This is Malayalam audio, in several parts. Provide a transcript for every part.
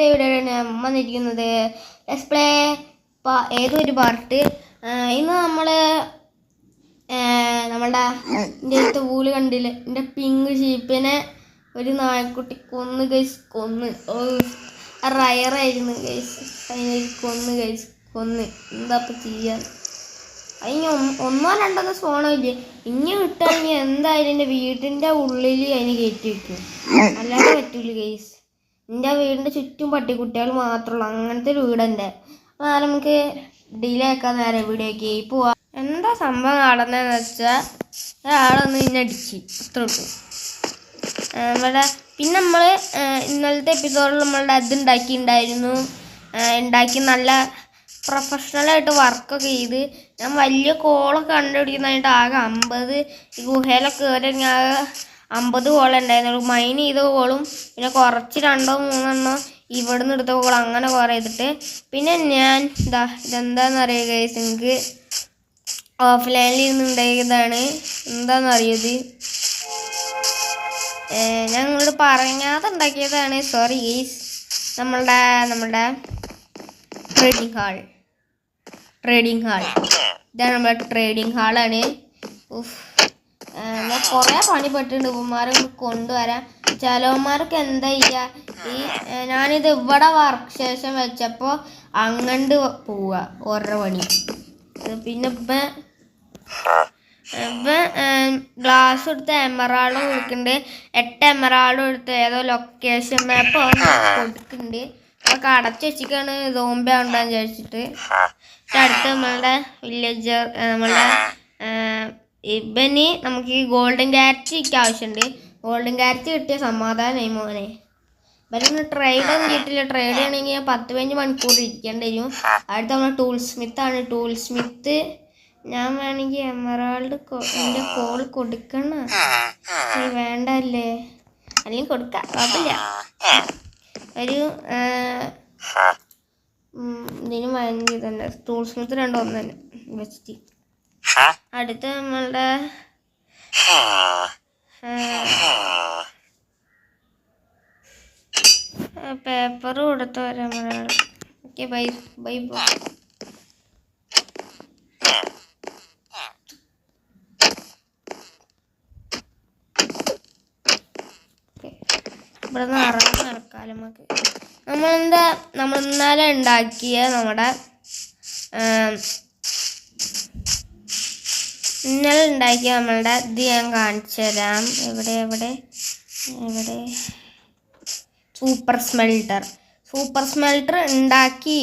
ഇവിടെയാണ് വന്നിരിക്കുന്നത് ഡിസ്പ്ലേ ഏതൊരു പാർട്ട്. ഇന്ന് നമ്മളുടെ എൻ്റെ അടുത്ത് വൂല് കണ്ടില്ല, എൻ്റെ പിങ്ക് ഷീപ്പിനെ ഒരു നായ്ക്കുട്ടി കൊന്ന് റയറായിരുന്നു അതിനൊരു കൊന്ന് എന്താ ഇപ്പം ചെയ്യാൻ. അതിന് ഒന്നോ രണ്ടോ ഫോണോ ഇല്ലേ, ഇനി കിട്ടുകയാണെങ്കിൽ എന്തായാലും എൻ്റെ വീടിൻ്റെ ഉള്ളിൽ അതിന് കയറ്റി വയ്ക്കും, അല്ലാതെ പറ്റൂല ഗൈസ്. എൻ്റെ വീടിൻ്റെ ചുറ്റും പട്ടിക്കുട്ടികൾ മാത്രമുള്ളൂ, അങ്ങനത്തെ ഒരു വീടെൻ്റെ. എന്നാൽ നമുക്ക് ഡിലേ ആക്കാൻ നേരം വീഡിയോക്ക് പോവാം. എന്താ സംഭവം നടന്നതെന്ന് വെച്ചാൽ ഒരാളൊന്ന് ഇന്നെ അടിച്ച് അത്ര ഉള്ളൂ ഇവിടെ. പിന്നെ നമ്മൾ ഇന്നലത്തെ എപ്പിസോഡിൽ നമ്മളുടെ ഉണ്ടാക്കി നല്ല പ്രൊഫഷണലായിട്ട് വർക്കൊക്കെ ചെയ്ത് ഞാൻ വലിയ കോളൊക്കെ കണ്ടുപിടിക്കുന്നതായിട്ട് ആകെ 50 ഈ ഗുഹയിലൊക്കെ കയറി ആകെ 50 കോളം ഉണ്ടായിരുന്നുള്ളൂ. മൈൻ ചെയ്ത കോളും പിന്നെ കുറച്ച് 2-3 ഇവിടുന്ന് എടുത്ത കോളം, അങ്ങനെ കുറേ ചെയ്തിട്ട് പിന്നെ ഞാൻ ഇതെന്താണെന്ന് അറിയുക ഗൈസ്, എനിക്ക് ഓഫ്ലൈനിൽ ഇരുന്ന് ഉണ്ടാക്കിയതാണ്. എന്താണെന്നറിയത്, ഞാൻ നിങ്ങളോട് പറയാതെ ഉണ്ടാക്കിയതാണ്, സോറി ഗൈസ്. നമ്മളുടെ ട്രേഡിംഗ് ഹാൾ ഇതാണ് നമ്മുടെ ട്രേഡിംഗ് ഹാളാണ്. ഞാൻ കുറേ പണിപ്പെട്ടിട്ടുണ്ട് ഇവന്മാരെ കൊണ്ടുവരാൻ. ചിലവന്മാർക്ക് എന്താ ചെയ്യുക, ഞാനിത് ഇവിടെ വർക്ക് ശേഷം വെച്ചപ്പോൾ അങ്ങണ്ട് പോവുക ഓരോ പണി. പിന്നെ ഗ്ലാസ് എടുത്ത് എമറാൾഡ് കൊടുക്കുന്നുണ്ട്, 8 എമറാൾഡ് എടുത്ത് ഏതോ ലൊക്കേഷൻ മാപ്പ് കൊടുക്കുന്നുണ്ട്. അതൊക്കെ അടച്ചു വെച്ചിട്ടാണ് സോംബി ഉണ്ടാന്ന് വിചാരിച്ചിട്ട്. അടുത്ത് നമ്മളുടെ വില്ലേജർ ഇവന് നമുക്ക് ഈ ഗോൾഡൻ ക്യാരറ്റ് ആവശ്യമുണ്ട്. ഗോൾഡൻ ക്യാരറ്റ് കിട്ടിയ സമാധാനമായി മോനെ. ഇവരൊന്നും ട്രേഡ് ഒന്നും കിട്ടില്ല, ട്രേഡ് ചെയ്യണമെങ്കിൽ 10-15 മണിക്കൂർ ഇരിക്കേണ്ടി വരും. അടുത്ത നമ്മൾ ടൂൾ സ്മിത്ത് ഞാൻ വേണമെങ്കിൽ എമറാൾഡ് എൻ്റെ കോൾ കൊടുക്കണം, വേണ്ടല്ലേ, അല്ലെങ്കിൽ കൊടുക്കാം, കുഴപ്പമില്ല. ഒരു ഇതിന് വാങ്ങി തന്നെ ടൂൾ സ്മിത്ത് 2 ഒന്ന് തന്നെ വെച്ചിട്ട്. അടുത്ത് നമ്മളുടെ പേപ്പർ കൊടുത്ത് വരാം. Okay, bye. ഇവിടെ നിന്ന് നടക്കാലം നമുക്ക്. നമ്മൾ ഇന്നലെ ഉണ്ടാക്കിയ നമ്മളുടെ ഇത് ഞാൻ കാണിച്ചു തരാം. എവിടെ സൂപ്പർ സ്മെൽട്ടർ ഉണ്ടാക്കി.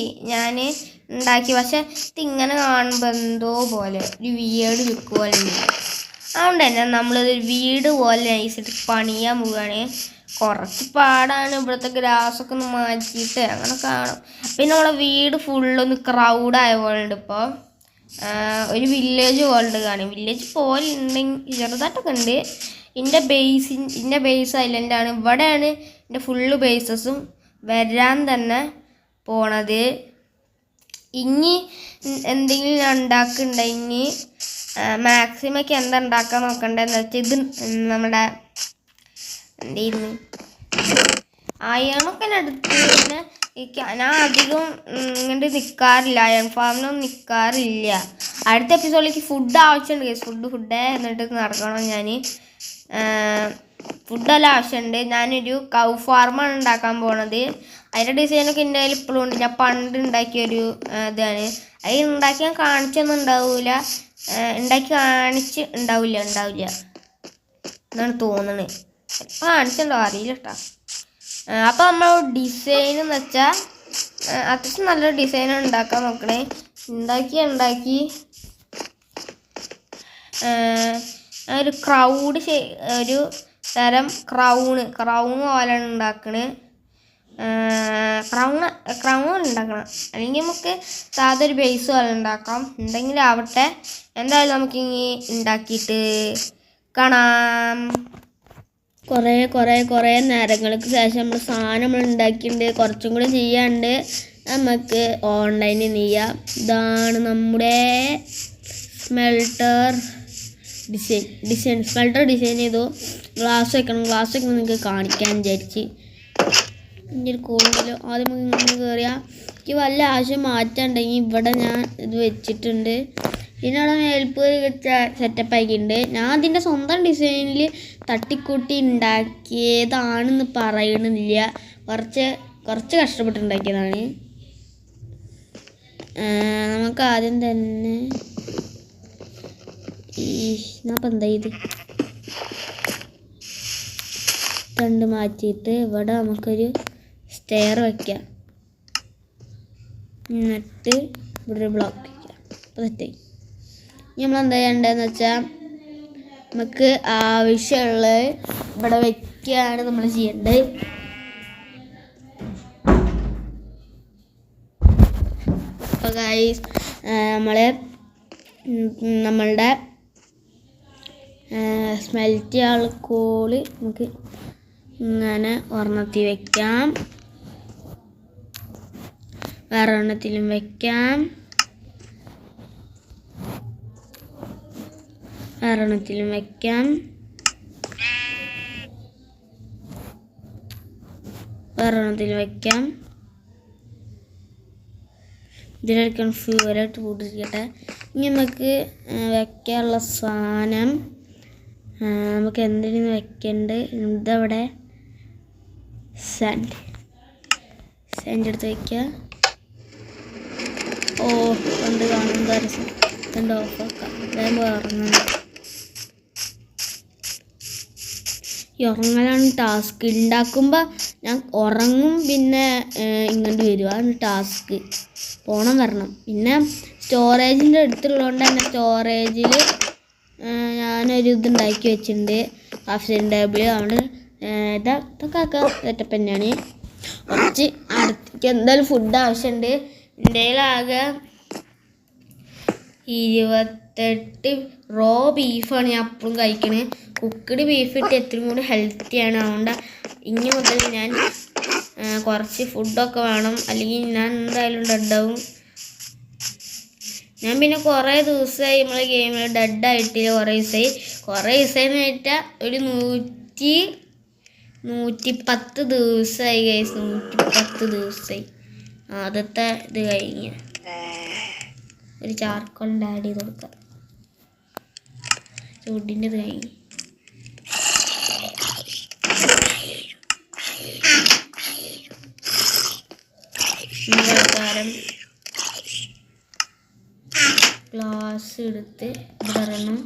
പക്ഷെ ഇതിങ്ങനെ കാണുമ്പോൾ എന്തോ പോലെ ഒരു വീട് ലുക്ക് പോലെ ഉണ്ട്. അതുകൊണ്ട് തന്നെ നമ്മളിത് വീട് പോലെ നൈസിട്ട് പണിയാൻ പോവുകയാണ്. കുറച്ച് പാടാണ്, ഇവിടുത്തെ ഗ്രാസൊക്കെ ഒന്ന് മാറ്റിയിട്ട് അങ്ങനെ കാണും. പിന്നെ നമ്മളെ വീട് ഫുള്ളൊന്ന് ക്രൗഡായ പോലെ ഉണ്ട്. ഇപ്പോൾ ഒരു വില്ലേജ് പോലെ കാണും, വില്ലേജ് പോലെ ഉണ്ടെങ്കിൽ ചെറുതായിട്ടൊക്കെ ഉണ്ട്. എൻ്റെ ബേസ് ഐലൻഡാണ്, ഇവിടെയാണ് എൻ്റെ ഫുള്ള് ബേസസും വരാൻ തന്നെ പോണത്. ഇനി എന്തെങ്കിലും ഞാൻ ഉണ്ടാക്കുന്നുണ്ടെങ്കിൽ മാക്സിമൊക്കെ എന്താ ഉണ്ടാക്കാൻ നോക്കണ്ടെന്ന് വെച്ചാൽ ഇത് നമ്മുടെ എന്തായിരുന്നു അയണൊക്കെ എടുത്ത്. പിന്നെ ഞാൻ അധികം ഇങ്ങോട്ട് നിൽക്കാറില്ല, അയൺ ഫാമിലൊന്നും നിൽക്കാറില്ല. അടുത്ത എപ്പിസോഡിലേക്ക് ഫുഡ് ആവശ്യമുണ്ട്, ഫുഡ് എന്നിട്ട് നടക്കണം. ഞാൻ ഫുഡെല്ലാം ആവശ്യമുണ്ട്. ഞാനൊരു കൗ ഫാർമാണ് ഉണ്ടാക്കാൻ പോണത്. അതിൻ്റെ ഡിസൈനൊക്കെ എൻ്റെ കയ്യിൽ ഇപ്പോഴും ഉണ്ട്. ഞാൻ പണ്ട് ഉണ്ടാക്കിയൊരു ഇതാണ്. അത് ഉണ്ടാക്കി ഞാൻ കാണിച്ചൊന്നും ഉണ്ടാവില്ല എന്നാണ് തോന്നുന്നത്. കാണിച്ചിട്ടുണ്ടോ അറിയില്ല കേട്ടോ. അപ്പോൾ നമ്മൾ ഡിസൈൻ എന്ന് വെച്ചാൽ അത്യാവശ്യം നല്ലൊരു ഡിസൈൻ ഉണ്ടാക്കാൻ നോക്കണേ. ഉണ്ടാക്കി ഒരു ഒരു തരം ക്രൗണ് പോലെയാണ് ഉണ്ടാക്കണേ. ക്രൗൺ ഉണ്ടാക്കണം, അല്ലെങ്കിൽ നമുക്ക് സാധാ ഒരു ബേസ് പോലെ ഉണ്ടാക്കാം. എന്തെങ്കിലും ആവട്ടെ, എന്തായാലും നമുക്കിനി ഉണ്ടാക്കിയിട്ട് കാണാം. കുറേ നേരങ്ങൾക്ക് ശേഷം നമ്മൾ ഉണ്ടാക്കിയിട്ടുണ്ട്. കുറച്ചും കൂടി ചെയ്യാണ്ട് നമുക്ക് ഓൺലൈനിൽ ചെയ്യാം. ഇതാണ് നമ്മുടെ സ്മെൽട്ടർ ഡിസൈൻ ചെയ്തു. ഗ്ലാസ് വെക്കണം നിങ്ങൾക്ക് കാണിക്കാൻ വിചാരിച്ച്. ഇനി ഒരു കോളുണ്ടല്ലോ. ആദ്യം നമുക്ക് ഇങ്ങനെ കയറിയാൽ എനിക്ക് വല്ല ആവശ്യം മാറ്റാണ്ടെങ്കിൽ ഇവിടെ ഞാൻ ഇത് വെച്ചിട്ടുണ്ട്. പിന്നെ അവിടെ മേൽപ്പ് സെറ്റപ്പ് ആക്കിയിട്ടുണ്ട്. ഞാൻ അതിൻ്റെ സ്വന്തം ഡിസൈനിൽ തട്ടിക്കൂട്ടി ഉണ്ടാക്കിയതാണെന്ന് പറയണില്ല. കുറച്ച് കഷ്ടപ്പെട്ടുണ്ടാക്കിയതാണ്. നമുക്ക് ആദ്യം തന്നെ ഞാനിപ്പോൾ എന്താ ഇത് കണ്ട് മാറ്റിയിട്ട് ഇവിടെ നമുക്കൊരു സ്റ്റെയർ വയ്ക്കാം. എന്നിട്ട് ഇവിടെ ഒരു ബ്ലോക്ക് വയ്ക്കാം. അപ്പോൾ തെറ്റായി. നമ്മൾ എന്താ ചെയ്യേണ്ടതെന്ന് വെച്ചാൽ നമുക്ക് ആവശ്യമുള്ള ഇവിടെ വയ്ക്കുകയാണ് നമ്മൾ ചെയ്യേണ്ടത്. അപ്പോൾ ഗൈസ് നമ്മളുടെ സ്മെൽറ്റ് ആൾക്കോള് നമുക്ക് ഇങ്ങനെ ഒരെണ്ണത്തിൽ വയ്ക്കാം, വേറെ ഒരെണ്ണത്തിലും വയ്ക്കാം, വേറെ ഒരെണ്ണത്തിലും വയ്ക്കാം, വേറെ ഒരെണ്ണത്തിലും വയ്ക്കാം. ഇതിലൊക്കെ ഫ്യൂവലായിട്ട് കൂട്ടിരിക്കട്ടെ. ഇനി നമുക്ക് വയ്ക്കാനുള്ള സാധനം നമുക്ക് എന്തിനു വെക്കേണ്ടത്? ഇതവിടെ സാൻഡ് എടുത്ത് വയ്ക്കുക. ഓ കൊണ്ട് കാണുമ്പോൾ രസം. ഇതുണ്ട് ഓഫാക്കാം. വേഗം ഉറങ്ങുന്നു. ഈ ഉറങ്ങലാണ് ടാസ്ക്. ഉണ്ടാക്കുമ്പോൾ ഞാൻ ഉറങ്ങും, പിന്നെ ഇങ്ങോട്ട് വരും. അതാണ് ടാസ്ക്. പോണം വരണം. പിന്നെ സ്റ്റോറേജിൻ്റെ അടുത്തുള്ളതുകൊണ്ട് തന്നെ സ്റ്റോറേജിൽ ഞാനൊരു ഇതുണ്ടാക്കി വെച്ചിട്ടുണ്ട്, ക്രാഫ്റ്റിംഗ് ടേബിൾ. അതുകൊണ്ട് ഇതൊക്കെ ആക്കാൻ സെറ്റപ്പ് തന്നെയാണ്. കുറച്ച് അടുത്തേക്ക് എന്തായാലും ഫുഡ് ആവശ്യമുണ്ട്. എൻ്റെ ആകെ 28 റോ ബീഫാണ് ഞാൻ അപ്പോഴും കഴിക്കണത്. കുക്കഡ് ബീഫ് ഇട്ട് എത്രയും കൂടി ഹെൽത്തിയാണ്. അതുകൊണ്ട് ഇനി മുതൽ ഞാൻ കുറച്ച് ഫുഡൊക്കെ വേണം, അല്ലെങ്കിൽ ഞാൻ എന്തായാലും ഡെഡാവും. ഞാൻ പിന്നെ കുറേ ദിവസമായി നമ്മളെ ഗെയിമിൽ ഡെഡായിട്ടില്ല. കുറേ ദിവസമായി എന്ന് വെച്ചാൽ ഒരു 110 ദിവസമായി ഗൈസ്. 110 ദിവസമായി. ആദ്യത്തെ ഇത് കഴിഞ്ഞ് ഒരു ചാർക്കോളിൻ്റെ ആഡ് ചെയ്ത് കൊടുക്കാം. ചൂടിൻ്റെ ഇത് കഴിഞ്ഞ് പ്രകാരം ഗ്ലാസ് എടുത്ത് ഇവിടെ ഇടണം.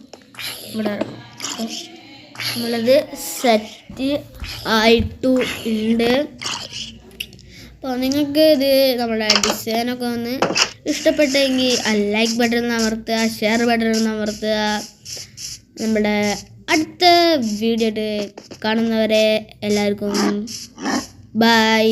നമ്മളത് സെറ്റ് ആയിട്ടുണ്ട്. അപ്പോൾ നിങ്ങൾക്ക് ഇത് നമ്മുടെ ഡിസൈനൊക്കെ ഒന്ന് ഇഷ്ടപ്പെട്ടെങ്കിൽ ലൈക്ക് ബട്ടൺ അമർത്തുക, ഷെയർ ബട്ടൺ അമർത്തുക. നമ്മുടെ അടുത്ത വീഡിയോ കാണുന്നവരെ എല്ലാവർക്കും ബൈ.